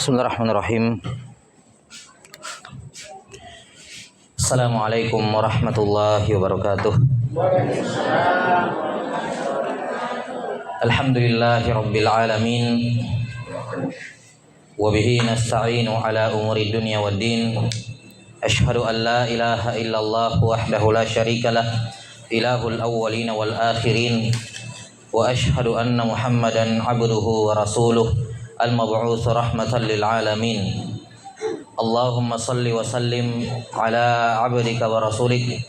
Bismillahirrahmanirrahim. Assalamualaikum warahmatullahi wabarakatuh. Alhamdulillahi rabbil alamin. Wa bihi nasta'inu ala umuri dunya waddin. Ashhadu an la ilaha illallah wahdahu la syarikalah, ilahul awwalin wal akhirin. Wa ashhadu anna Muhammadan abduhu wa rasuluh, al-mab'uts rahmatan lil alamin. Allahumma salli wa sallim ala abdika wa rasulik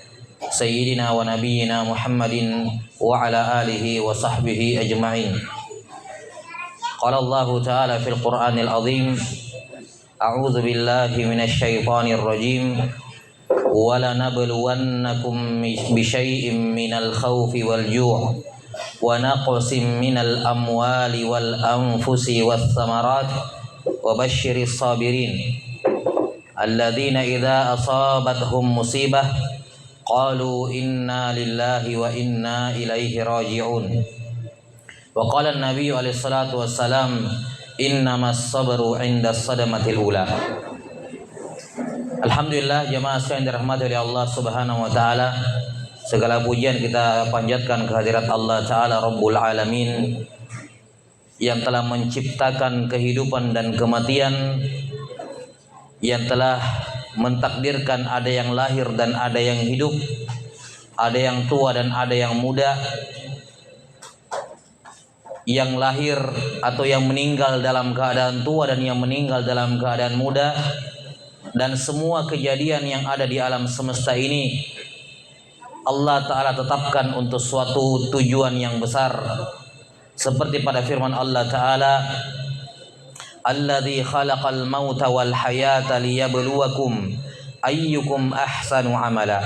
sayyidina wa nabiyyina Muhammadin wa ala alihi wa sahbihi ajma'in. Qala Allah ta'ala fil Qur'anil azim, a'udzu billahi minasy syaithanir rajim, wa lanabluwannakum bi syai'in minal khaufi wal ju' wa naqsim minal amwali wal anfusi wath thamarat wa basyiris sabirin alladzina idza asabathum musibah qalu inna lillahi wa inna ilaihi raji'un. Wa qala an-nabiy alaihi salatu wassalam, innamas sabru 'inda sadamatil ula. Alhamdulillah jemaah sekalian dirahmati oleh Allah Subhanahu wa taala. Segala pujian kita panjatkan kehadirat Allah Ta'ala Rabbul Alamin yang telah menciptakan kehidupan dan kematian, yang telah mentakdirkan ada yang lahir dan ada yang hidup, ada yang tua dan ada yang muda, yang lahir atau yang meninggal dalam keadaan tua dan yang meninggal dalam keadaan muda, dan semua kejadian yang ada di alam semesta ini Allah Ta'ala tetapkan untuk suatu tujuan yang besar. Seperti pada firman Allah Ta'ala, alladzi khalaqal mauta wal hayata liyabluwakum ayyukum ahsanu amala.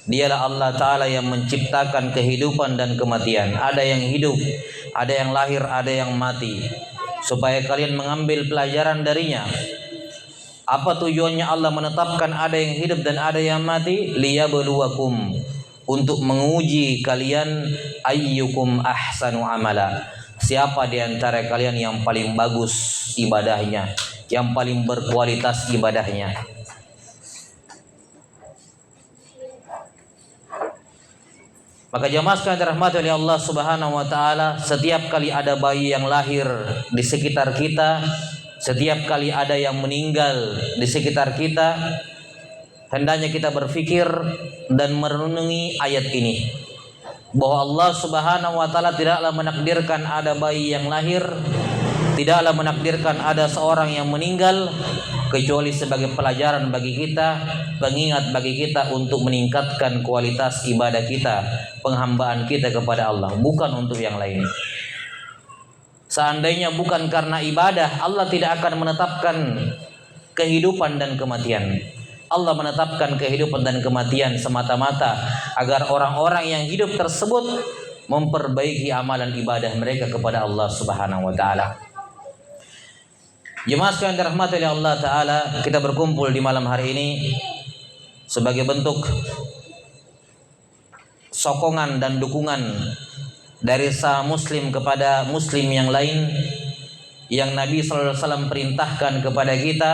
Dialah Allah Ta'ala yang menciptakan kehidupan dan kematian. Ada yang hidup, ada yang lahir, ada yang mati, supaya kalian mengambil pelajaran darinya. Apa tujuannya Allah menetapkan ada yang hidup dan ada yang mati? Liyabluwakum, untuk menguji kalian, ayyukum ahsanu amala, siapa di antara kalian yang paling bagus ibadahnya, yang paling berkualitas ibadahnya. Maka jemaah sekalian dirahmati oleh Allah Subhanahu wa taala, setiap kali ada bayi yang lahir di sekitar kita, setiap kali ada yang meninggal di sekitar kita, hendaknya kita berfikir dan merenungi ayat ini, bahwa Allah Subhanahu wa taala tidaklah menakdirkan ada bayi yang lahir, tidaklah menakdirkan ada seorang yang meninggal, kecuali sebagai pelajaran bagi kita, pengingat bagi kita untuk meningkatkan kualitas ibadah kita, penghambaan kita kepada Allah, bukan untuk yang lain. Seandainya bukan karena ibadah, Allah tidak akan menetapkan kehidupan dan kematian. Allah menetapkan kehidupan dan kematian semata-mata agar orang-orang yang hidup tersebut memperbaiki amalan ibadah mereka kepada Allah Subhanahu wa taala. Jemaah sekalian dirahmati oleh Allah Ta'ala, kita berkumpul di malam hari ini sebagai bentuk sokongan dan dukungan dari sama muslim kepada muslim yang lain, yang Nabi sallallahu alaihi wasallam perintahkan kepada kita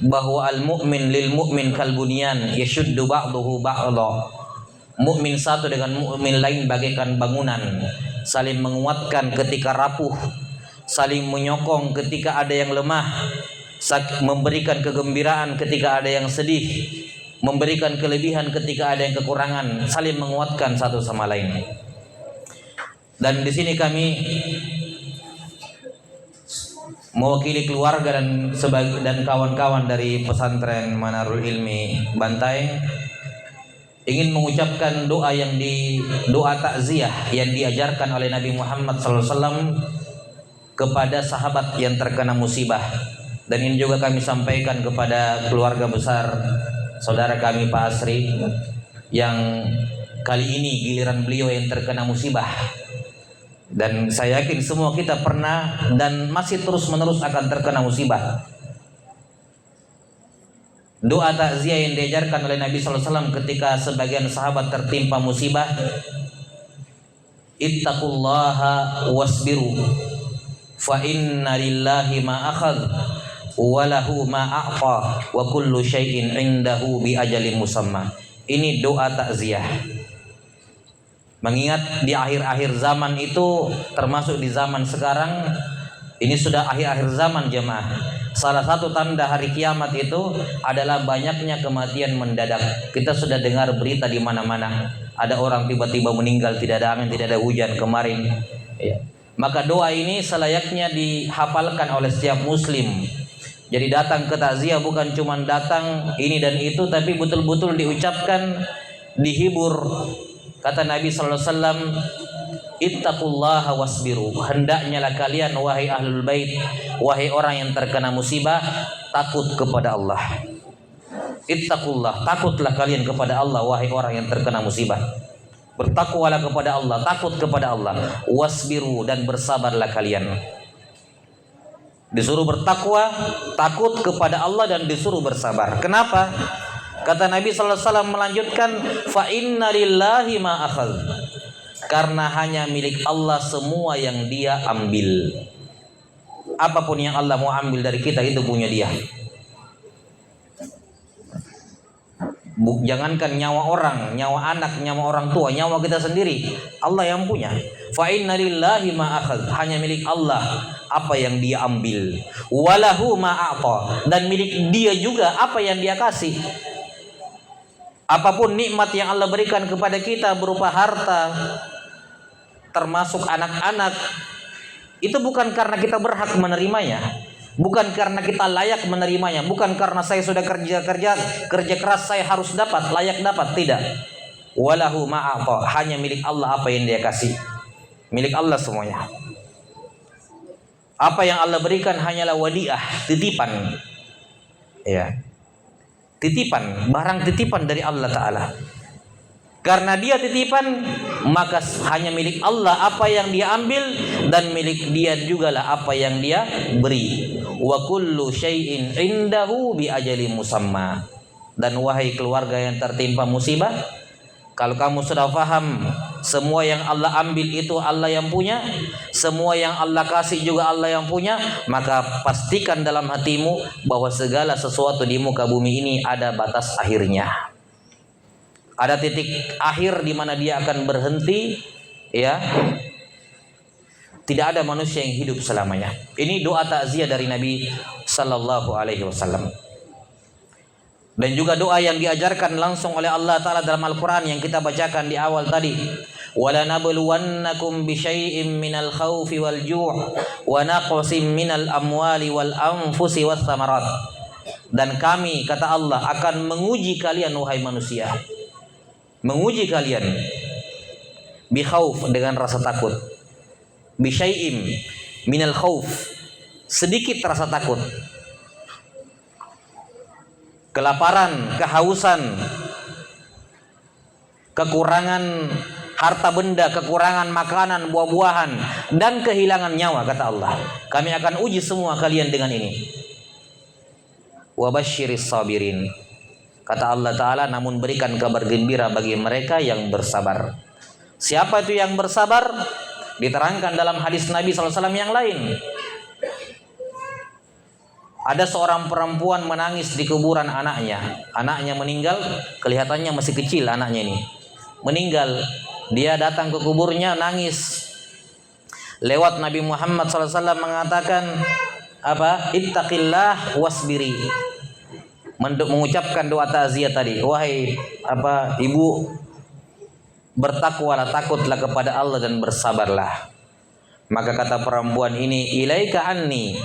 bahwa al-mu'min lil mu'min kal bunyan yashuddu ba'dahu ba'dha. Mukmin satu dengan mukmin lain bagaikan bangunan, saling menguatkan ketika rapuh, saling menyokong ketika ada yang lemah, memberikan kegembiraan ketika ada yang sedih, memberikan kelebihan ketika ada yang kekurangan, saling menguatkan satu sama lain. Dan di sini kami mewakili keluarga dan kawan-kawan dari pesantren Manarul Ilmi Bantaeng ingin mengucapkan doa doa takziah yang diajarkan oleh Nabi Muhammad SAW kepada sahabat yang terkena musibah. Dan ini juga kami sampaikan kepada keluarga besar saudara kami Pak Asri, yang kali ini giliran beliau yang terkena musibah. Dan saya yakin semua kita pernah dan masih terus-menerus akan terkena musibah. Doa takziah yang diajarkan oleh Nabi sallallahu alaihi wasallam ketika sebagian sahabat tertimpa musibah, ittaqullaha wasbiru fa inna lillahi ma akhadh wa lahu ma a'ta wa kullu syai'in 'indahu bi ajalin musamma. Ini doa takziah. Mengingat di akhir-akhir zaman itu, termasuk di zaman sekarang ini sudah akhir-akhir zaman jemaah. Salah satu tanda hari kiamat itu adalah banyaknya kematian mendadak. Kita sudah dengar berita di mana-mana. Ada orang tiba-tiba meninggal, tidak ada angin, tidak ada hujan kemarin. Ya. Maka doa ini selayaknya dihafalkan oleh setiap muslim. Jadi datang ke takziah bukan cuma datang ini dan itu, tapi betul-betul diucapkan, dihibur. Kata Nabi sallallahu alaihi wasallam, ittaqullaha wasbiru. Hendaknya lah kalian wahai ahlul bait, wahai orang yang terkena musibah, takut kepada Allah. Ittaqullah, takutlah kalian kepada Allah wahai orang yang terkena musibah. Bertakwalah kepada Allah, takut kepada Allah. Wasbiru, dan bersabarlah kalian. Disuruh bertakwa, takut kepada Allah, dan disuruh bersabar. Kenapa? Kata Nabi sallallahu alaihi wasallam melanjutkan, fa inna lillahi ma akhadh. Karena hanya milik Allah semua yang Dia ambil. Apapun yang Allah mau ambil dari kita itu punya Dia. Jangankan nyawa orang, nyawa anak, nyawa orang tua, nyawa kita sendiri, Allah yang punya. Fa inna lillahi ma akhadh. Hanya milik Allah apa yang Dia ambil. Walahu ma a'ta. Dan milik Dia juga apa yang Dia kasih. Apapun nikmat yang Allah berikan kepada kita berupa harta, termasuk anak-anak, itu bukan karena kita berhak menerimanya, bukan karena kita layak menerimanya, bukan karena saya sudah kerja keras saya harus dapat, layak dapat, tidak. Walahu ma'ata, hanya milik Allah apa yang Dia kasih, milik Allah semuanya. Apa yang Allah berikan hanyalah wadiah, titipan, ya, titipan, barang titipan dari Allah Ta'ala. Karena Dia titipan, maka hanya milik Allah apa yang Dia ambil, dan milik Dia jugalah apa yang Dia beri. Wa kullu syai'in indahu bi ajali musamma. Dan wahai keluarga yang tertimpa musibah, kalau kamu sudah faham semua yang Allah ambil itu Allah yang punya, semua yang Allah kasih juga Allah yang punya, maka pastikan dalam hatimu bahwa segala sesuatu di muka bumi ini ada batas akhirnya. Ada titik akhir di mana dia akan berhenti, ya. Tidak ada manusia yang hidup selamanya. Ini doa takziah dari Nabi sallallahu alaihi wasallam. Dan juga doa yang diajarkan langsung oleh Allah Ta'ala dalam Al-Quran yang kita bacakan di awal tadi. وَلَنَبْلُوَنَّكُمْ بِشَيْءٍ مِّنَ الْخَوْفِ وَالْجُوعِ وَنَقْصٍ مِّنَ الْأَمْوَالِ وَالْأَنفُسِ وَالثَّمَرَاتِ. Dan kami, kata Allah, akan menguji kalian wahai manusia. Menguji kalian. Bikhauf, dengan rasa takut. Bisyai'im minal khauf, sedikit rasa takut. Kelaparan, kehausan, kekurangan harta benda, kekurangan makanan, buah-buahan, dan kehilangan nyawa, kata Allah. Kami akan uji semua kalian dengan ini. Wa basyiris sabirin. Kata Allah Ta'ala, namun berikan kabar gembira bagi mereka yang bersabar. Siapa itu yang bersabar? Diterangkan dalam hadis Nabi SAW yang lain. Ada seorang perempuan menangis di kuburan anaknya. Anaknya meninggal, kelihatannya masih kecil anaknya ini. Meninggal, dia datang ke kuburnya nangis. Lewat Nabi Muhammad SAW mengatakan apa? Ittaqillah wasbiri. Mengucapkan doa takziah tadi. Wahai ibu, bertakwalah, takutlah kepada Allah dan bersabarlah. Maka kata perempuan ini, ilaika anni,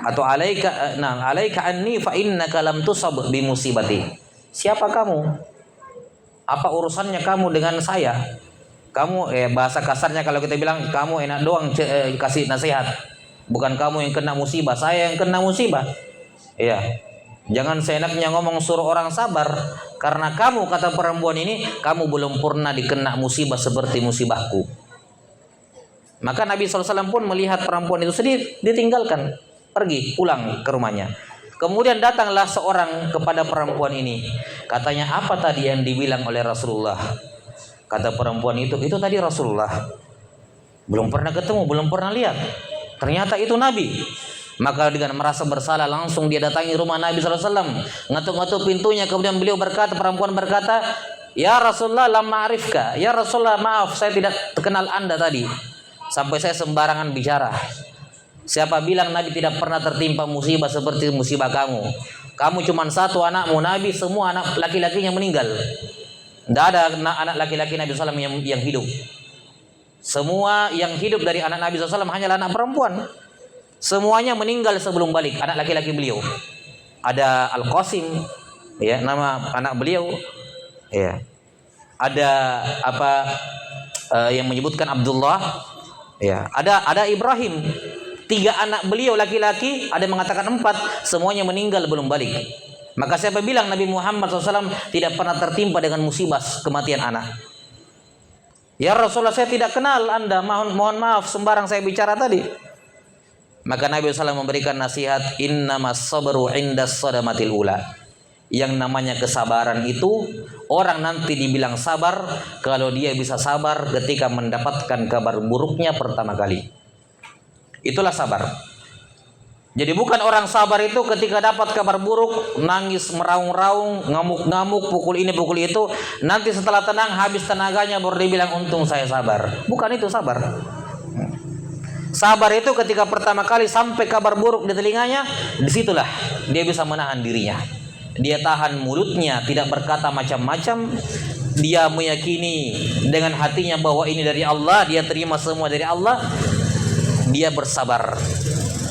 atau alaika anni fa innaka lam tusab bi musibati. Siapa kamu? Apa urusannya kamu dengan saya? Kamu bahasa kasarnya kalau kita bilang kamu enak doang kasih nasihat. Bukan kamu yang kena musibah, saya yang kena musibah. Iya. Jangan seenaknya ngomong suruh orang sabar, karena kamu, kata perempuan ini, kamu belum pernah dikena musibah seperti musibahku. Maka Nabi SAW pun melihat perempuan itu sedih, ditinggalkan, pergi pulang ke rumahnya. Kemudian datanglah seorang kepada perempuan ini. Katanya, apa tadi yang dibilang oleh Rasulullah? Kata perempuan itu tadi Rasulullah. Belum pernah ketemu, belum pernah lihat. Ternyata itu Nabi. Maka dengan merasa bersalah langsung dia datangi rumah Nabi SAW, ngetuk-ngetuk pintunya. Kemudian beliau berkata, perempuan berkata, ya Rasulullah, lam ma'rifka. Ya Rasulullah, maaf saya tidak kenal Anda tadi. Sampai saya sembarangan bicara. Siapa bilang Nabi tidak pernah tertimpa musibah seperti musibah kamu? Kamu cuma satu anakmu, Nabi semua anak laki-lakinya meninggal. Tidak ada anak laki-laki Nabi SAW yang hidup. Semua yang hidup dari anak Nabi SAW hanyalah anak perempuan. Semuanya meninggal sebelum balik, anak laki-laki beliau. Ada Al-Qasim, ya, nama anak beliau. Ya. Ada yang menyebutkan Abdullah. Ya. Ada Ibrahim. 3 anak beliau laki-laki, ada yang mengatakan 4, semuanya meninggal belum balik. Maka siapa bilang Nabi Muhammad SAW tidak pernah tertimpa dengan musibah kematian anak? Ya Rasulullah, saya tidak kenal Anda, mohon maaf sembarang saya bicara tadi. Maka Nabi SAW memberikan nasihat, innamas sabru indas sadamatil ula. Yang namanya kesabaran itu, orang nanti dibilang sabar kalau dia bisa sabar ketika mendapatkan kabar buruknya pertama kali. Itulah sabar. Jadi bukan orang sabar itu ketika dapat kabar buruk, nangis, meraung-raung, ngamuk-ngamuk, pukul ini, pukul itu. Nanti setelah tenang, habis tenaganya baru dibilang untung saya sabar. Bukan itu sabar. Sabar itu ketika pertama kali sampai kabar buruk di telinganya, disitulah dia bisa menahan dirinya. Dia tahan mulutnya, tidak berkata macam-macam. Dia meyakini dengan hatinya bahwa ini dari Allah, dia terima semua dari Allah. Dia bersabar.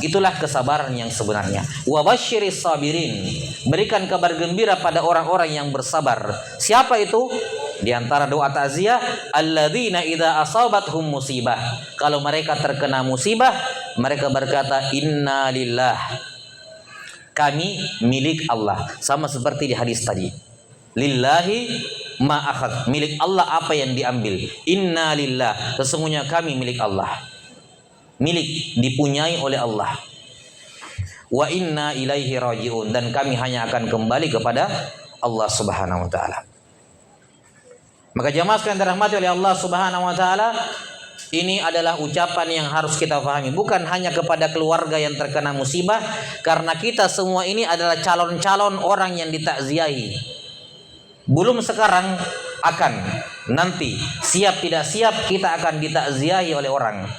Itulah kesabaran yang sebenarnya. Wa basyiris sabirin. Berikan kabar gembira pada orang-orang yang bersabar. Siapa itu? Di antara doa takziah, alladzina idza asabathum musibah. Kalau mereka terkena musibah, mereka berkata inna lillah. Kami milik Allah. Sama seperti di hadis tadi. Lillahi ma akhad. Milik Allah apa yang diambil. Inna lillah. Sesungguhnya kami milik Allah. Milik dipunyai oleh Allah. Wa inna ilaihi rajiun, dan kami hanya akan kembali kepada Allah Subhanahu wa taala. Maka jamaah sekalian dirahmati oleh Allah Subhanahu wa taala, ini adalah ucapan yang harus kita pahami, bukan hanya kepada keluarga yang terkena musibah, karena kita semua ini adalah calon-calon orang yang ditakziahi. Belum sekarang, akan nanti, siap tidak siap kita akan ditakziahi oleh orang.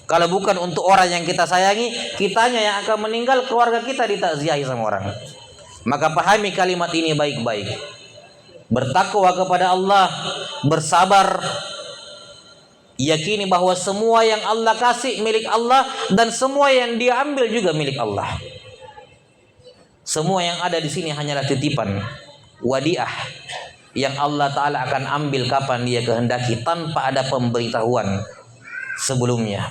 Kalau bukan untuk orang yang kita sayangi, kitanya yang akan meninggal, keluarga kita ditakziahi sama orang. Maka pahami kalimat ini baik-baik. Bertakwa kepada Allah, bersabar, yakini bahwa semua yang Allah kasih milik Allah, dan semua yang dia ambil juga milik Allah. Semua yang ada di sini hanyalah titipan, wadiah, yang Allah Ta'ala akan ambil kapan dia kehendaki, tanpa ada pemberitahuan sebelumnya.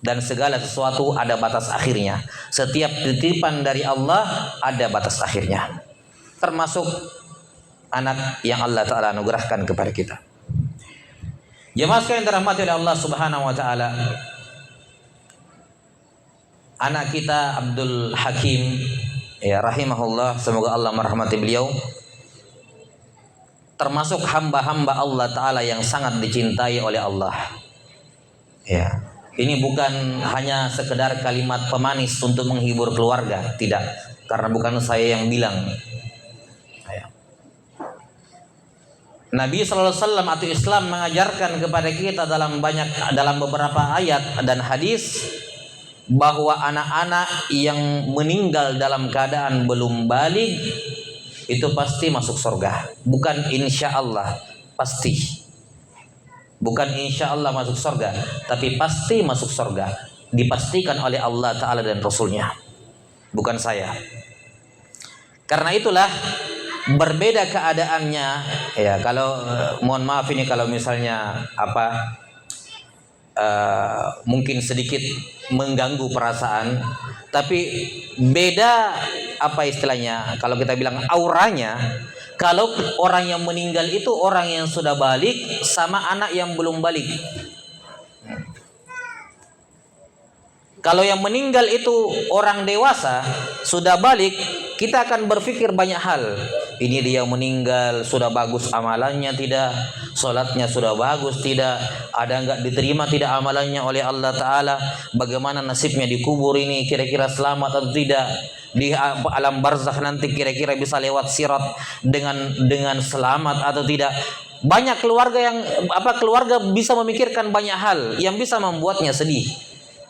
Dan segala sesuatu ada batas akhirnya. Setiap titipan dari Allah ada batas akhirnya. Termasuk anak yang Allah Ta'ala anugerahkan kepada kita. Jemaah sekalian dirahmati oleh Allah Subhanahu wa taala. Anak kita Abdul Hakim, ya rahimahullah, semoga Allah merahmati beliau. Termasuk hamba-hamba Allah Ta'ala yang sangat dicintai oleh Allah. Ya. Ini bukan hanya sekedar kalimat pemanis untuk menghibur keluarga, tidak, karena bukan saya yang bilang. Nabi sallallahu alaihi wasallam atau Islam mengajarkan kepada kita dalam beberapa ayat dan hadis bahwa anak-anak yang meninggal dalam keadaan belum baligh itu pasti masuk surga. Bukan insya Allah, pasti. Bukan insya Allah masuk surga, tapi pasti masuk surga. Dipastikan oleh Allah Ta'ala dan Rasulnya, bukan saya. Karena itulah berbeda keadaannya. Ya, kalau mohon maaf ini kalau misalnya mungkin sedikit mengganggu perasaan, tapi beda istilahnya, kalau kita bilang auranya. Kalau orang yang meninggal itu orang yang sudah balik sama anak yang belum balik. Kalau yang meninggal itu orang dewasa, sudah balik, kita akan berpikir banyak hal. Ini dia meninggal, sudah bagus amalannya tidak? Salatnya sudah bagus tidak? Ada enggak diterima tidak amalannya oleh Allah Ta'ala? Bagaimana nasibnya di kubur ini? Kira-kira selamat atau tidak? Di alam barzakh nanti kira-kira bisa lewat sirat dengan selamat atau tidak? Banyak keluarga bisa memikirkan banyak hal yang bisa membuatnya sedih.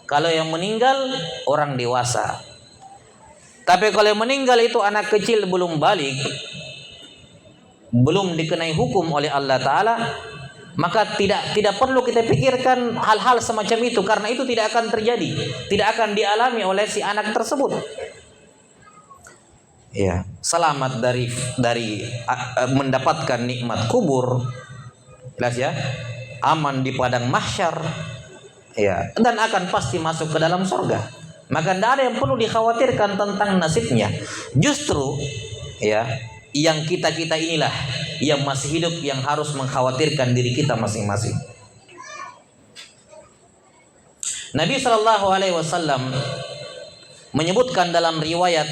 Kalau yang meninggal orang dewasa. Tapi kalau yang meninggal itu anak kecil belum balik, belum dikenai hukum oleh Allah Ta'ala, maka tidak perlu kita pikirkan hal-hal semacam itu, karena itu tidak akan terjadi, tidak akan dialami oleh si anak tersebut. Ya, selamat dari mendapatkan nikmat kubur, jelas ya, aman di padang mahsyar, ya, dan akan pasti masuk ke dalam surga. Maka tidak ada yang perlu dikhawatirkan tentang nasibnya. Justru ya, yang kita inilah yang masih hidup yang harus mengkhawatirkan diri kita masing-masing. Nabi SAW menyebutkan dalam riwayat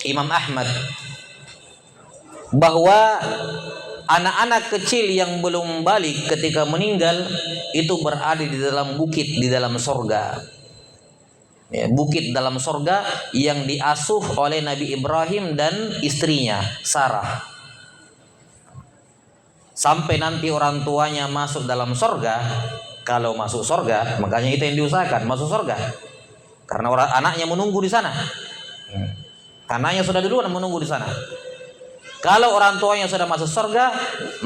Imam Ahmad bahwa anak-anak kecil yang belum balik ketika meninggal itu berada di dalam bukit di dalam sorga, ya, bukit dalam sorga yang diasuh oleh Nabi Ibrahim dan istrinya Sarah. Sampai nanti orang tuanya masuk dalam sorga. Kalau masuk sorga, makanya itu yang diusahakan, masuk sorga, karena anaknya menunggu di sana. Anaknya sudah duluan menunggu di sana. Kalau orang tuanya sudah masuk surga,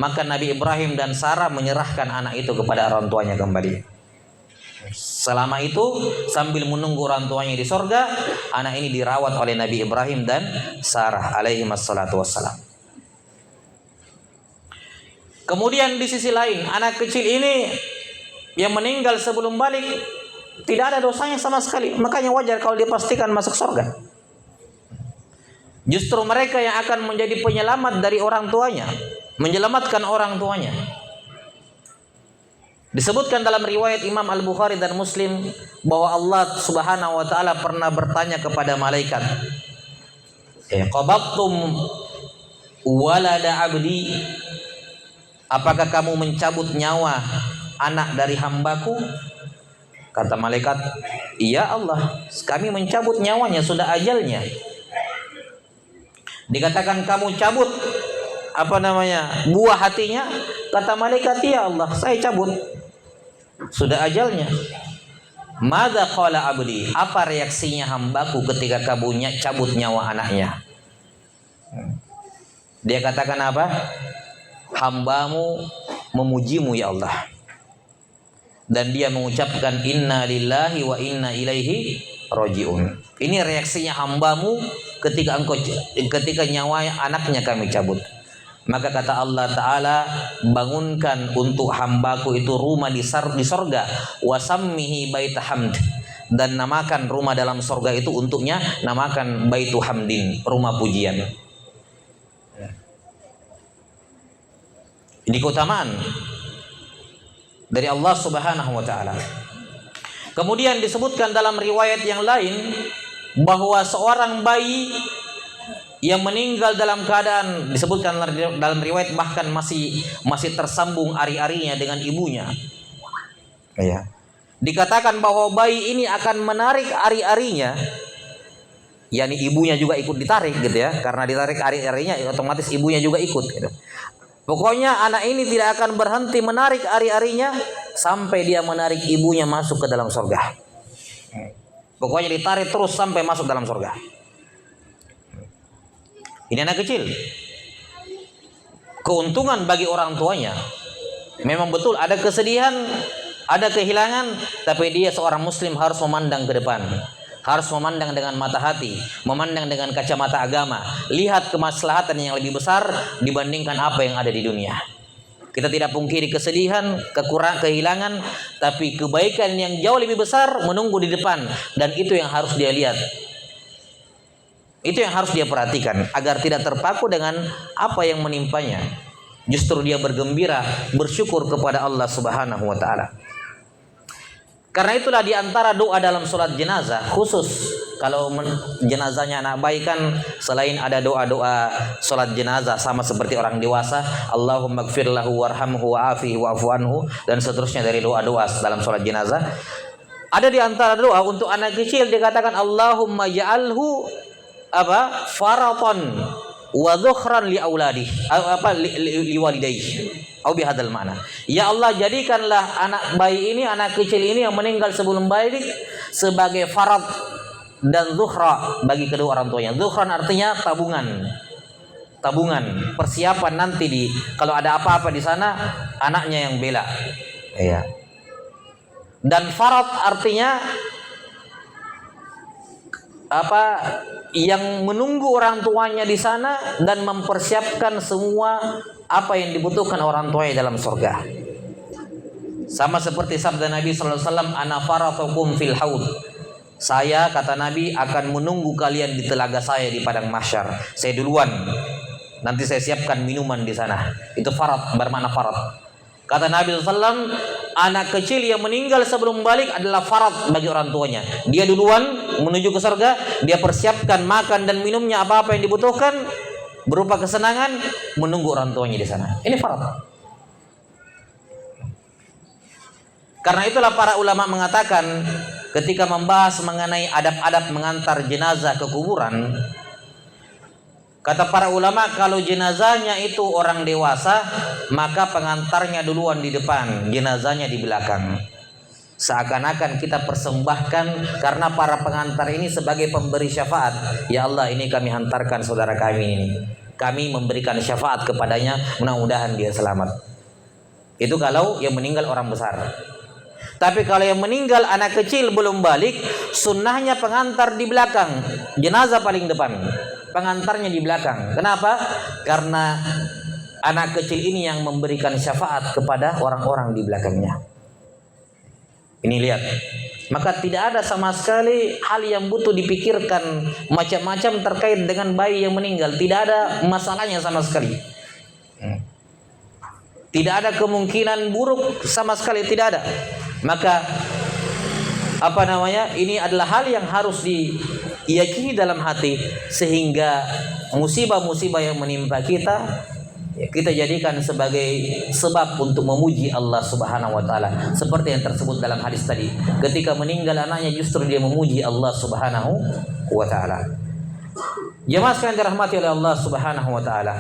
maka Nabi Ibrahim dan Sarah menyerahkan anak itu kepada orang tuanya kembali. Selama itu sambil menunggu orang tuanya di surga, anak ini dirawat oleh Nabi Ibrahim dan Sarah alaihi wassalatu wassalam. Kemudian di sisi lain, anak kecil ini yang meninggal sebelum balik tidak ada dosanya sama sekali, makanya wajar kalau dipastikan masuk surga. Justru mereka yang akan menjadi penyelamat dari orang tuanya, menyelamatkan orang tuanya. Disebutkan dalam riwayat Imam Al-Bukhari dan Muslim bahwa Allah Subhanahu wa taala pernah bertanya kepada malaikat, "Qabattum walada abdi?" Apakah kamu mencabut nyawa anak dari hambaku? Kata malaikat, "Iya Allah, kami mencabut nyawanya, sudah ajalnya." Dikatakan, "Kamu cabut buah hatinya?" Kata malaikat, "Ya Allah, saya cabut, sudah ajalnya." Madza qala abdi? Apa reaksinya hambaku ketika kamu cabut nyawa anaknya? Dia katakan apa? Hambamu memujimu ya Allah. Dan dia mengucapkan inna lillahi wa inna ilaihi rajiun. Ini reaksinya hambamu ketika nyawa anaknya kami cabut. Maka kata Allah Ta'ala, bangunkan untuk hambaku itu rumah di sorga, wasammihi baita hamd, dan namakan rumah dalam sorga itu untuknya, namakan baitu hamdin, rumah pujian. Ini keutamaan dari Allah Subhanahu wa taala. Kemudian disebutkan dalam riwayat yang lain bahwa seorang bayi yang meninggal dalam keadaan, disebutkan dalam riwayat bahkan masih tersambung ari-arinya dengan ibunya. Ya. Dikatakan bahwa bayi ini akan menarik ari-arinya, yakni ibunya juga ikut ditarik gitu ya, karena ditarik ari-arinya otomatis ibunya juga ikut gitu. Pokoknya anak ini tidak akan berhenti menarik ari-arinya sampai dia menarik ibunya masuk ke dalam surga. Pokoknya ditarik terus sampai masuk dalam surga. Ini anak kecil. Keuntungan bagi orang tuanya. Memang betul ada kesedihan, ada kehilangan, tapi dia seorang muslim harus memandang ke depan. Harus memandang dengan mata hati, memandang dengan kacamata agama, lihat kemaslahatan yang lebih besar dibandingkan apa yang ada di dunia. Kita tidak pungkiri kesedihan, kehilangan, tapi kebaikan yang jauh lebih besar menunggu di depan, dan itu yang harus dia lihat. Itu yang harus dia perhatikan agar tidak terpaku dengan apa yang menimpanya. Justru dia bergembira, bersyukur kepada Allah Subhanahu wa taala. Karena itulah di antara doa dalam sholat jenazah khusus kalau jenazahnya anak bayi kan selain ada doa-doa sholat jenazah sama seperti orang dewasa, Allahumma gfir lahu warhamhu wa'afihi wa'fu anhu dan seterusnya dari doa-doa dalam sholat jenazah. Ada di antara doa untuk anak kecil dikatakan Allahumma ja'alhu faraton wa dhukhran li auladi li walidayhi au bihadzal ma'na. Ya Allah, jadikanlah anak bayi ini, anak kecil ini yang meninggal sebelum balik sebagai farad dan zuhra bagi kedua orang tuanya. Zuhran artinya tabungan. Tabungan, persiapan nanti kalau ada apa-apa di sana anaknya yang bela. Iya. Dan farad artinya yang menunggu orang tuanya di sana dan mempersiapkan semua apa yang dibutuhkan orang tuanya dalam surga. Sama seperti sabda Nabi sallallahu alaihi wasallam, ana faratukum fil haud. Saya, kata Nabi, akan menunggu kalian di telaga saya di padang mahsyar. Saya duluan. Nanti saya siapkan minuman di sana. Itu farat, bermakna farat. Kata Nabi SAW, anak kecil yang meninggal sebelum balik adalah farat bagi orang tuanya. Dia duluan menuju ke surga, dia persiapkan makan dan minumnya apa-apa yang dibutuhkan berupa kesenangan, menunggu orang tuanya di sana. Ini farat. Karena itulah para ulama mengatakan ketika membahas mengenai adab-adab mengantar jenazah ke kuburan, kata para ulama, kalau jenazahnya itu orang dewasa, maka pengantarnya duluan di depan, jenazahnya di belakang. Seakan-akan kita persembahkan karena para pengantar ini sebagai pemberi syafaat. Ya Allah, ini kami hantarkan saudara kami ini. Kami memberikan syafaat kepadanya, mudah-mudahan dia selamat. Itu kalau yang meninggal orang besar. Tapi kalau yang meninggal anak kecil belum balik, sunnahnya pengantar di belakang, jenazah paling depan. Pengantarnya di belakang. Kenapa? Karena anak kecil ini yang memberikan syafaat kepada orang-orang di belakangnya. Ini lihat. Maka tidak ada sama sekali hal yang butuh dipikirkan macam-macam terkait dengan bayi yang meninggal. Tidak ada masalahnya sama sekali. Tidak ada kemungkinan buruk sama sekali, tidak ada. Maka ini adalah hal yang harus diyakini dalam hati, sehingga musibah-musibah yang menimpa kita jadikan sebagai sebab untuk memuji Allah Subhanahu wa taala, seperti yang tersebut dalam hadis tadi. Ketika meninggal anaknya justru dia memuji Allah Subhanahu wa taala. Jemaah sekalian dirahmati oleh Allah Subhanahu wa taala.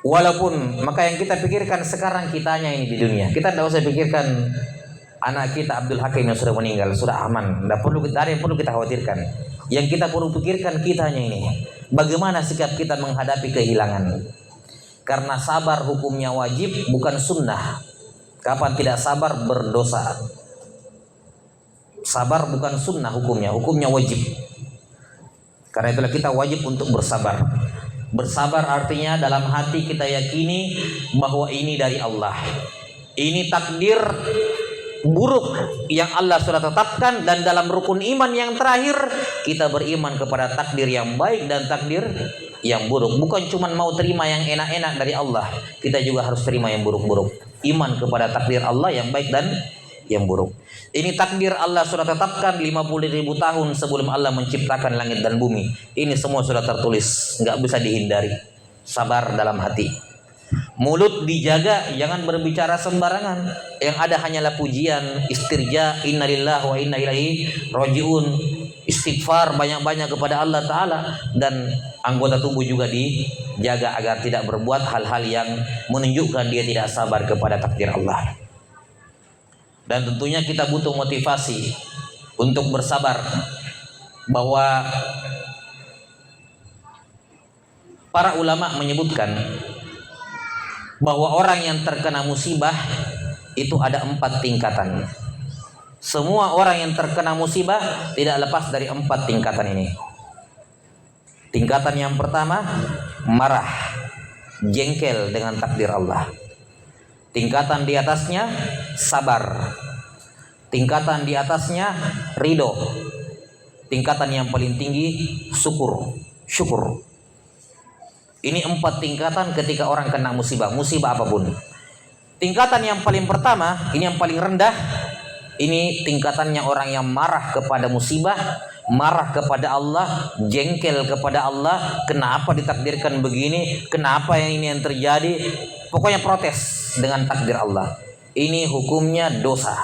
Walaupun maka yang kita pikirkan sekarang kitanya ini di dunia. Kita tidak usah pikirkan anak kita Abdul Hakim yang sudah meninggal, sudah aman. Tidak ada yang perlu kita khawatirkan. Yang kita perlu pikirkan kitanya ini. Bagaimana sikap kita menghadapi kehilangan. Karena sabar hukumnya wajib, bukan sunnah. Kapan tidak sabar berdosa. Sabar bukan sunnah hukumnya wajib. Karena itulah kita wajib untuk bersabar. Bersabar artinya dalam hati kita yakini bahwa ini dari Allah. Ini takdir buruk yang Allah sudah tetapkan, dan dalam rukun iman yang terakhir kita beriman kepada takdir yang baik dan takdir yang buruk. Bukan cuma mau terima yang enak-enak dari Allah, kita juga harus terima yang buruk-buruk. Iman kepada takdir Allah yang baik dan yang buruk. Ini takdir Allah sudah tetapkan 50.000 tahun sebelum Allah menciptakan langit dan bumi. Ini semua sudah tertulis, nggak bisa dihindari. Sabar dalam hati. Mulut dijaga, jangan berbicara sembarangan. Yang ada hanyalah pujian, istirja, innalillahi wa inna ilaihi rajiun, istighfar banyak-banyak kepada Allah Ta'ala. Dan anggota tubuh juga dijaga agar tidak berbuat hal-hal yang menunjukkan dia tidak sabar kepada takdir Allah. Dan tentunya kita butuh motivasi untuk bersabar, bahwa para ulama menyebutkan bahwa orang yang terkena musibah itu ada 4 tingkatan. Semua orang yang terkena musibah tidak lepas dari 4 tingkatan ini. Tingkatan yang pertama, marah, jengkel dengan takdir Allah. Tingkatan di atasnya, sabar. Tingkatan di atasnya, ridho. Tingkatan yang paling tinggi, syukur. Ini 4 tingkatan ketika orang kena musibah apapun. Tingkatan yang paling pertama, ini yang paling rendah, Ini tingkatannya orang yang marah kepada musibah, marah kepada Allah, jengkel kepada Allah. Kenapa ditakdirkan begini? Kenapa yang terjadi? Pokoknya protes dengan takdir Allah. Ini hukumnya dosa.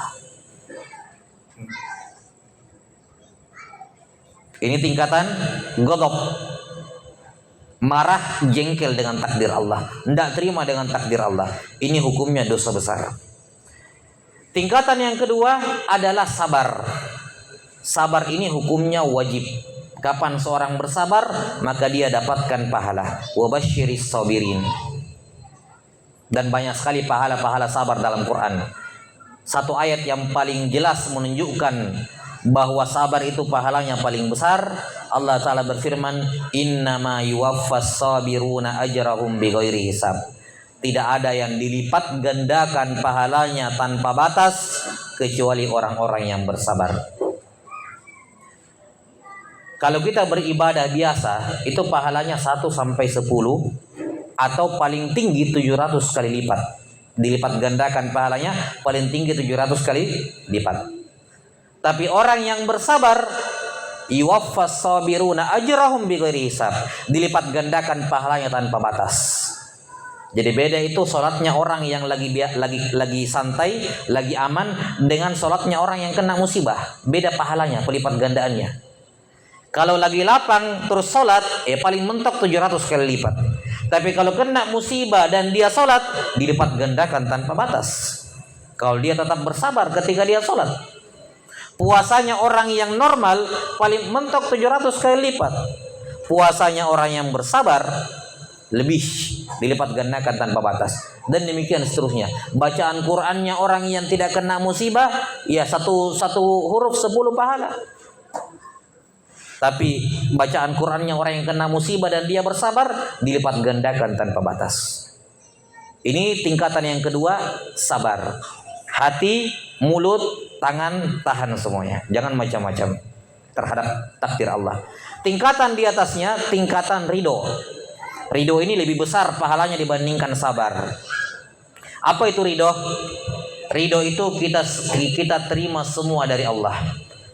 Ini tingkatan ghadab. Marah, jengkel dengan takdir Allah, tidak terima dengan takdir Allah. Ini hukumnya dosa besar. Tingkatan yang kedua adalah sabar. Sabar ini hukumnya wajib. Kapan seorang bersabar, maka dia dapatkan pahala. Wabasyiris sabirin. Dan banyak sekali pahala-pahala sabar dalam Quran. Satu ayat yang paling jelas menunjukkan bahwa sabar itu pahalanya paling besar. Allah Ta'ala berfirman, innama yuwaffas sabiruna ajrahum bighairi hisab. Tidak ada yang dilipat gandakan pahalanya tanpa batas kecuali orang-orang yang bersabar. Kalau kita beribadah biasa, itu pahalanya 1 sampai 10 atau paling tinggi 700 kali lipat. Dilipat gandakan pahalanya paling tinggi 700 kali lipat. Tapi orang yang bersabar, yuwaffas sabiruna ajrahum bighairi hisab, dilipat gandakan pahalanya tanpa batas. Jadi beda itu sholatnya orang yang lagi santai, lagi aman, dengan sholatnya orang yang kena musibah. Beda pahalanya, pelipat gandaannya. Kalau lagi lapang terus sholat, paling mentok 700 kali lipat. Tapi kalau kena musibah dan dia sholat, dilipat gandakan tanpa batas. Kalau dia tetap bersabar ketika dia sholat. Puasanya orang yang normal paling mentok 700 kali lipat. Puasanya orang yang bersabar lebih dilipat gandakan tanpa batas. Dan demikian seterusnya. Bacaan Qur'annya orang yang tidak kena musibah, ya satu huruf 10 pahala. Tapi bacaan Qur'annya orang yang kena musibah dan dia bersabar, dilipat gandakan tanpa batas. Ini tingkatan yang kedua, sabar. Hati, mulut, tangan, tahan semuanya. Jangan macam-macam terhadap takdir Allah. Tingkatan di atasnya, tingkatan ridho. Ridho ini lebih besar pahalanya dibandingkan sabar. Apa itu ridho? Ridho itu kita terima semua dari Allah.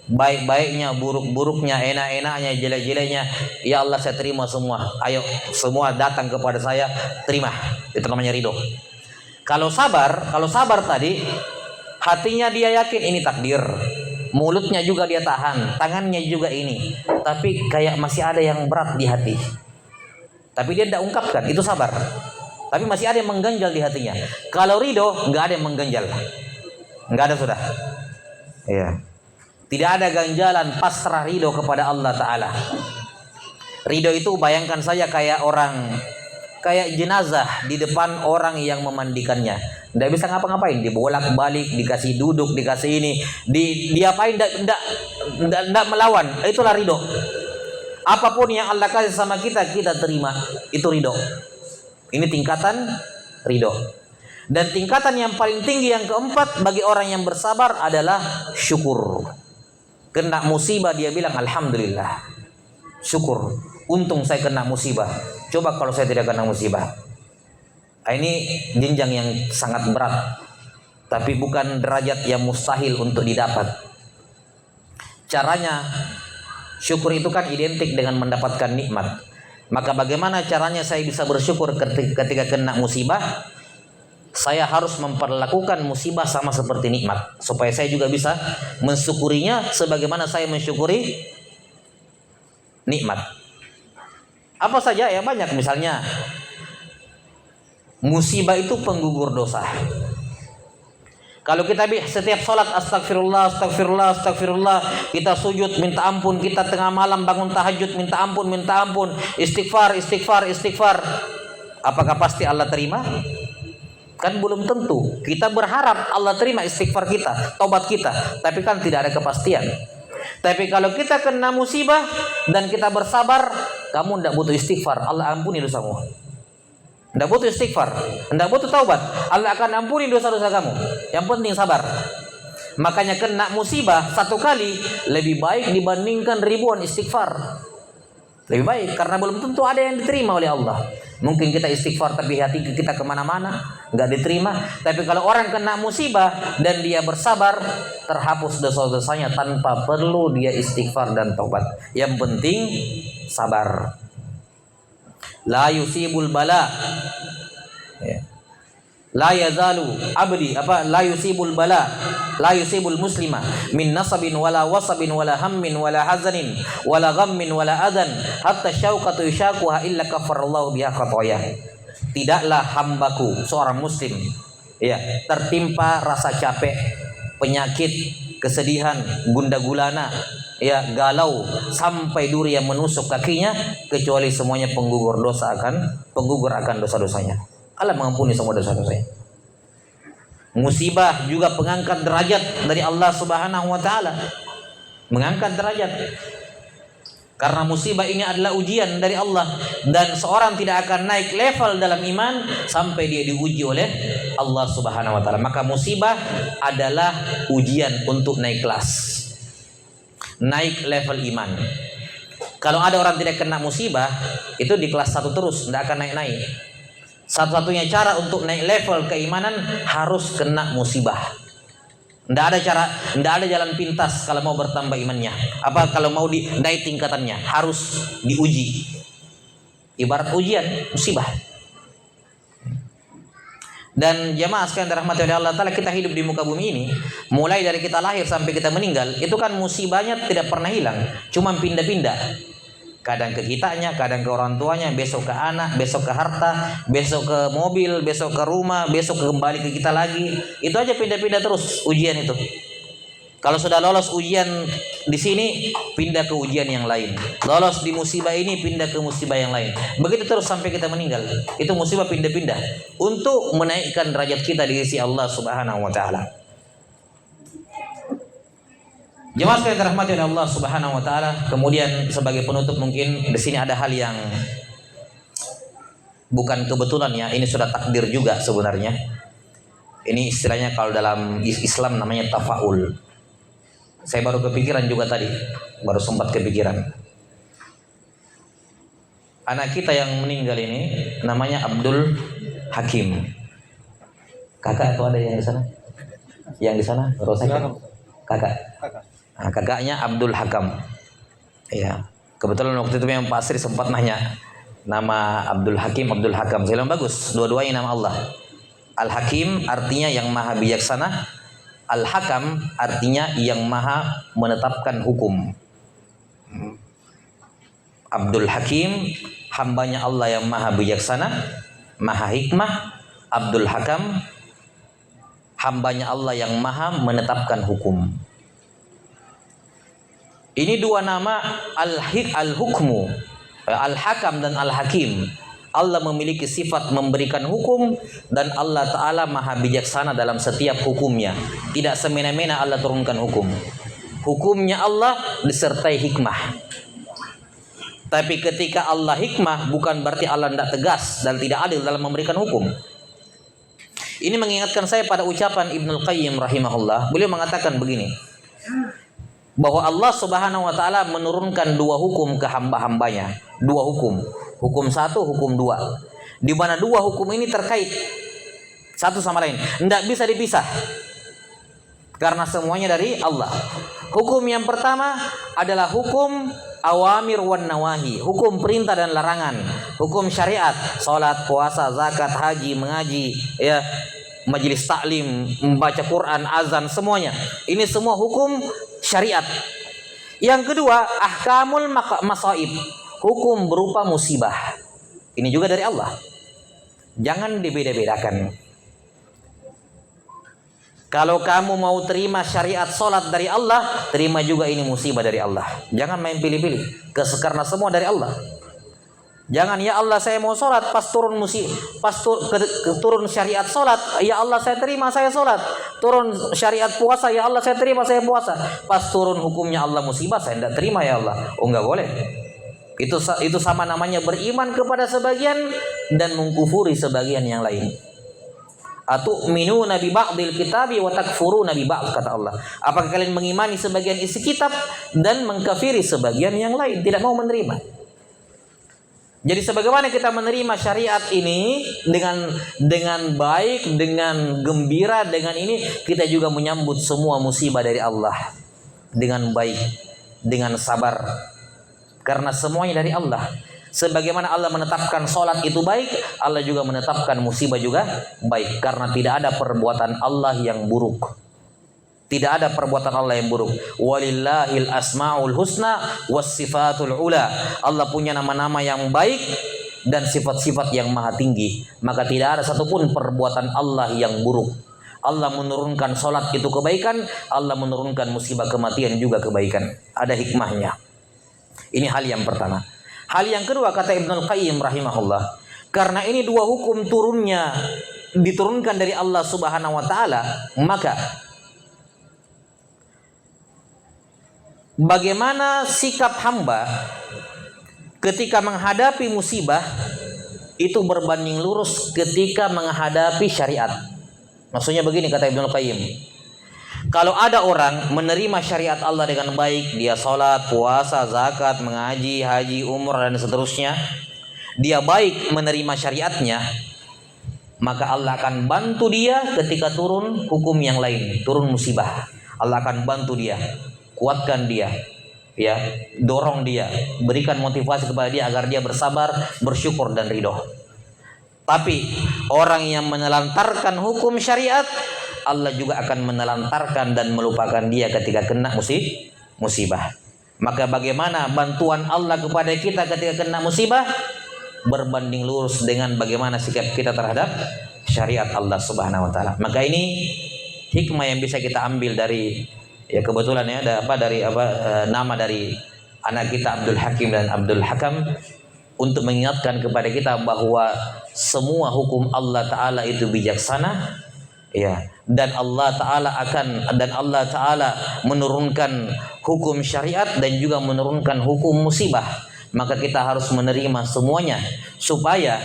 Baik-baiknya, buruk-buruknya, enak-enaknya, jelek-jeleknya. Ya Allah, saya terima semua. Ayo, semua datang kepada saya, terima. Itu namanya ridho. Kalau sabar tadi, hatinya dia yakin ini takdir. Mulutnya juga dia tahan, tangannya juga ini. Tapi kayak masih ada yang berat di hati. Tapi dia tidak ungkapkan, itu sabar. Tapi masih ada yang mengganjal di hatinya. Kalau ridho, nggak ada yang mengganjal. Nggak ada sudah. Iya. Tidak ada ganjalan, pasrah ridho kepada Allah Ta'ala. Ridho itu bayangkan saya kayak jenazah di depan orang yang memandikannya. Tidak bisa ngapa-ngapain, dibolak-balik, dikasih duduk, dikasih ini, diapain, tidak melawan. Itulah ridho. Apapun yang Allah kasih sama kita terima. Itu ridho. Ini tingkatan ridho. Dan tingkatan yang paling tinggi yang keempat bagi orang yang bersabar adalah syukur. Kena musibah dia bilang alhamdulillah. Syukur. Untung saya kena musibah. Coba kalau saya tidak kena musibah. Ini jenjang yang sangat berat. Tapi bukan derajat yang mustahil untuk didapat. Caranya, syukur itu kan identik dengan mendapatkan nikmat. Maka bagaimana caranya saya bisa bersyukur ketika kena musibah? Saya harus memperlakukan musibah sama seperti nikmat. Supaya saya juga bisa mensyukurinya sebagaimana saya mensyukuri nikmat. Apa saja? Ya banyak. Misalnya, musibah itu penggugur dosa. Kalau kita setiap sholat astagfirullah, astagfirullah, astagfirullah, kita sujud minta ampun, kita tengah malam bangun tahajud minta ampun, istighfar, istighfar, istighfar, apakah pasti Allah terima? Kan belum tentu. Kita berharap Allah terima istighfar kita, tobat kita, tapi kan tidak ada kepastian. Tapi kalau kita kena musibah dan kita bersabar, kamu tidak butuh istighfar, Allah ampuni dosamu. Tidak butuh istighfar, tidak butuh taubat, Allah akan ampuni dosa-dosa kamu. Yang penting sabar. Makanya kena musibah satu kali lebih baik dibandingkan ribuan istighfar. Lebih baik karena belum tentu ada yang diterima oleh Allah. Mungkin kita istighfar tapi hati kita kemana-mana, nggak diterima. Tapi kalau orang kena musibah dan dia bersabar, terhapus dosa-dosanya tanpa perlu dia istighfar dan taubat. Yang penting sabar. La yusibul bala. Ya. La yazalu abdi la yusibul bala, la yusibul muslima min nasabin wala wasabin wala hammin wala hazanin wala ghammin wala adan hatta syauqatu yushaquha illa kafarallahu biha khatayah. Tidaklah hambaku seorang muslim ya tertimpa rasa capek, penyakit, kesedihan, gundah gulana, ya galau sampai duri yang menusuk kakinya, kecuali semuanya penggugur akan dosa-dosanya. Allah mengampuni semua dosa-dosanya. Musibah juga pengangkat derajat dari Allah Subhanahu wa taala. Mengangkat derajat. Karena musibah ini adalah ujian dari Allah, dan seorang tidak akan naik level dalam iman sampai dia diuji oleh Allah Subhanahu wa taala. Maka musibah adalah ujian untuk naik kelas. Naik level iman. Kalau ada orang tidak kena musibah, itu di kelas 1 terus, tidak akan naik-naik. Satu-satunya cara untuk naik level keimanan harus kena musibah. Tidak ada jalan pintas kalau mau bertambah imannya. Kalau mau naik tingkatannya harus diuji. Ibarat ujian, musibah. Dan jamaah sekalian dirahmati oleh Allah Ta'ala, kita hidup di muka bumi ini, mulai dari kita lahir sampai kita meninggal, itu kan musibahnya tidak pernah hilang, cuma pindah-pindah. Kadang ke kitanya, kadang ke orang tuanya, besok ke anak, besok ke harta, besok ke mobil, besok ke rumah, besok kembali ke kita lagi. Itu aja pindah-pindah terus ujian itu. Kalau sudah lolos ujian di sini, pindah ke ujian yang lain. Lolos di musibah ini, pindah ke musibah yang lain. Begitu terus sampai kita meninggal. Itu musibah pindah-pindah untuk menaikkan derajat kita di sisi Allah Subhanahu wa taala. Jemaah sekalian dirahmati oleh Allah Subhanahu wa taala. Kemudian sebagai penutup, mungkin di sini ada hal yang bukan kebetulan ya, ini sudah takdir juga sebenarnya. Ini istilahnya kalau dalam Islam namanya tafaul. Saya baru kepikiran juga tadi, baru sempat kepikiran. Anak kita yang meninggal ini namanya Abdul Hakim. Kakak atau ada yang di sana? Yang di sana? Kakak. Nah, kakaknya Abdul Hakam. Ya, kebetulan waktu itu memang Pak Sri sempat nanya nama Abdul Hakim, Abdul Hakam. Saya bilang bagus, dua-duanya nama Allah. Al Hakim artinya yang maha bijaksana, Al Hakam artinya yang maha menetapkan hukum. Abdul Hakim, hambanya Allah yang maha bijaksana, maha hikmah. Abdul Hakam, hambanya Allah yang maha menetapkan hukum. Ini dua nama Al-Hukmu, Al-Hakam dan Al-Hakim. Allah memiliki sifat memberikan hukum, dan Allah Ta'ala maha bijaksana dalam setiap hukumnya. Tidak semena-mena Allah turunkan hukum. Hukumnya Allah disertai hikmah. Tapi ketika Allah hikmah, bukan berarti Allah tidak tegas dan tidak adil dalam memberikan hukum. Ini mengingatkan saya pada ucapan Ibnul Qayyim rahimahullah. Beliau mengatakan begini, bahwa Allah Subhanahu wa taala menurunkan dua hukum ke hamba-hambanya. Dua hukum. Hukum satu, hukum dua. Di mana dua hukum ini terkait satu sama lain, tidak bisa dipisah. Karena semuanya dari Allah. Hukum yang pertama adalah hukum awamir wan nawahi, hukum perintah dan larangan, hukum syariat, salat, puasa, zakat, haji, mengaji, ya, majelis taklim, membaca Quran, azan, semuanya. Ini semua hukum syariat. Yang kedua, ahkamul masaib, hukum berupa musibah. Ini juga dari Allah. Jangan dibeda-bedakan. Kalau kamu mau terima syariat solat dari Allah, terima juga ini musibah dari Allah. Jangan main pilih-pilih, karena semua dari Allah. Jangan, ya Allah saya mau solat, pas turun turun syariat solat, ya Allah saya terima, saya solat. Turun syariat puasa, ya Allah saya terima, saya puasa. Pas turun hukumnya Allah musibah, saya tidak terima ya Allah. Oh, enggak boleh. Itu sama namanya beriman kepada sebagian dan mengkufuri sebagian yang lain. Atu'minuna bi ba'dil kitabi wa takfuruna bi ba'd, kata Allah. Apakah kalian mengimani sebagian isi kitab dan mengkafiri sebagian yang lain, tidak mau menerima? Jadi sebagaimana kita menerima syariat ini dengan baik, dengan gembira, dengan ini kita juga menyambut semua musibah dari Allah dengan baik, dengan sabar. Karena semuanya dari Allah. Sebagaimana Allah menetapkan sholat itu baik, Allah juga menetapkan musibah juga baik. Karena tidak ada perbuatan Allah yang buruk. Tidak ada perbuatan Allah yang buruk. Walillahil asmaul husna was sifatul ula. Allah punya nama-nama yang baik dan sifat-sifat yang maha tinggi. Maka tidak ada satupun perbuatan Allah yang buruk. Allah menurunkan solat itu kebaikan, Allah menurunkan musibah kematian juga kebaikan. Ada hikmahnya. Ini hal yang pertama. Hal yang kedua, kata Ibnul Qayyim rahimahullah, karena ini dua hukum diturunkan dari Allah Subhanahu wa taala, maka bagaimana sikap hamba ketika menghadapi musibah itu berbanding lurus ketika menghadapi syariat. Maksudnya begini, kata Ibnul Qayyim, kalau ada orang menerima syariat Allah dengan baik, dia sholat, puasa, zakat, mengaji, haji, umrah dan seterusnya, dia baik menerima syariatnya, maka Allah akan bantu dia ketika turun hukum yang lain, turun musibah. Allah akan bantu dia, kuatkan dia, ya, dorong dia, berikan motivasi kepada dia agar dia bersabar, bersyukur dan ridho. Tapi orang yang menelantarkan hukum syariat, Allah juga akan menelantarkan dan melupakan dia ketika kena musibah. Maka bagaimana bantuan Allah kepada kita ketika kena musibah berbanding lurus dengan bagaimana sikap kita terhadap syariat Allah Subhanahu wa taala. Maka ini hikmah yang bisa kita ambil dari, ya kebetulan ya ada nama dari anak kita Abdul Hakim dan Abdul Hakam, untuk mengingatkan kepada kita bahwa semua hukum Allah taala itu bijaksana, ya, dan Allah taala menurunkan hukum syariat dan juga menurunkan hukum musibah. Maka kita harus menerima semuanya, supaya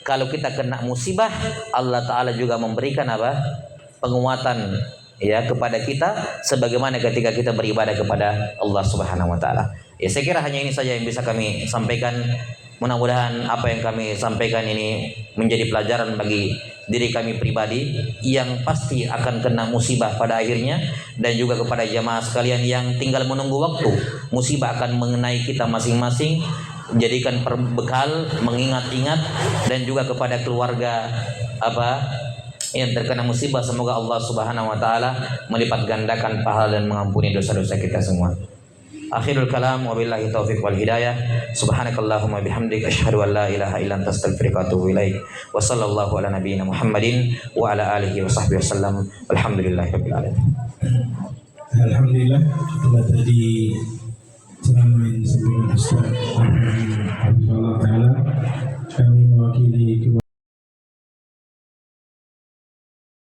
kalau kita kena musibah, Allah taala juga memberikan penguatan, ya, kepada kita sebagaimana ketika kita beribadah kepada Allah Subhanahu wa taala. Ya, saya kira hanya ini saja yang bisa kami sampaikan. Mudah-mudahan apa yang kami sampaikan ini menjadi pelajaran bagi diri kami pribadi yang pasti akan kena musibah pada akhirnya, dan juga kepada jamaah sekalian yang tinggal menunggu waktu musibah akan mengenai kita masing-masing. Jadikan perbekal, mengingat-ingat, dan juga kepada keluarga yang terkena musibah, semoga Allah Subhanahu wa taala melipat gandakan pahala dan mengampuni dosa-dosa kita semua. Akhirul kalam, wabillahi taufiq wal hidayah. Subhanakallahumma bihamdik, asyhadu an la ilaha illa anta, astaghfiruka wa atubu ilaik. Wa sallallahu ala nabiyyina Muhammadin wa ala alihi wa sahbihi wasallam. Alhamdulillahirabbil alamin. Alhamdulillah, setelah tadi ceramah yang disampaikan Ustaz Allah taala, kami mewakili